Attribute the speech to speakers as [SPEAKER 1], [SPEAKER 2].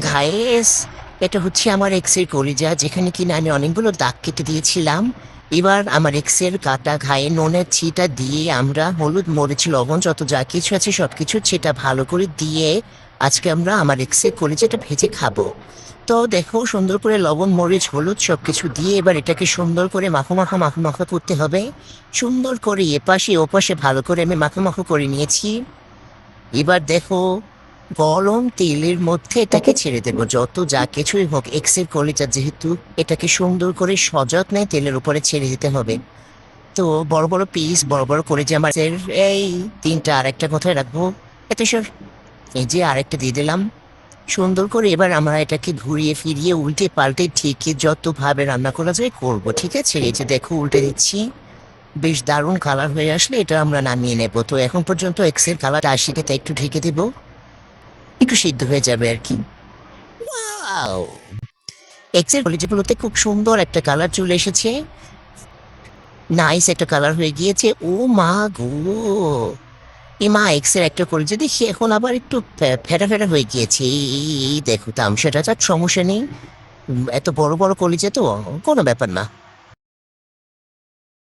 [SPEAKER 1] ঘায়েস, এটা হচ্ছে আমার এক্সের কলিজা, যেখানে কিনা আমি অনেকগুলো দাগ কেটে দিয়েছিলাম। এবার আমার এক্সের কাটা ঘায়ে নুনের ছিটা দিয়ে আমরা হলুদ মরিচ লবণ যত যা কিছু আছে সব কিছু সেটা ভালো করে দিয়ে আজকে আমরা আমার এক্সের কলিজাটা ভেজে খাবো। তো দেখো, সুন্দর করে লবণ মরিচ হলুদ সব কিছু দিয়ে এবার এটাকে সুন্দর করে মাখো মাখো মাখো মাখো করতে হবে। সুন্দর করে এপাশে ওপাশে ভালো করে আমি মাখো মাখো করে নিয়েছি। এবার দেখো, গরম তেলের মধ্যে এটাকে ছেড়ে দেবো। যত যা কিছুই হোক, এক্সের কলিজা যেহেতু, এটাকে সুন্দর করে সযত্নে তেলের উপরে ছেড়ে দিতে হবে। তো বড় বড় পিস বড় বড় করে যে আমার এই তিনটা, আরেকটা কোথায় রাখবো, এত সব, এই যে আরেকটা দিয়ে দিলাম। সুন্দর করে এবার আমরা এটাকে ঘুরিয়ে ফিরিয়ে উল্টে পাল্টে ঠিকই যতভাবে রান্না করা যায় করবো, ঠিক আছে? এই যে দেখো, উল্টে দিচ্ছি। বেশ দারুণ কালার হয়ে আসলে এটা আমরা নামিয়ে নেবো। তো এখন পর্যন্ত এক্সের কালার আসিতে তাই একটু ঢেকে দেবো, একটু সিদ্ধ হয়ে যাবে আর কি। ওয়াও! এক্সের কলিজাগুলোতে খুব সুন্দর একটা কালার চলে এসেছে। নাইস একটা কালার হয়ে গিয়েছে। ও মা গো! এ মা, এক্সের একটা কলিজা দেখি এখন আবার একটু ফেরা ফেরা হয়ে গিয়েছে। এই দেখো, তামসাটা, তার সমস্যা নেই। এত বড় বড় কলিজা তো কোনো ব্যাপার না।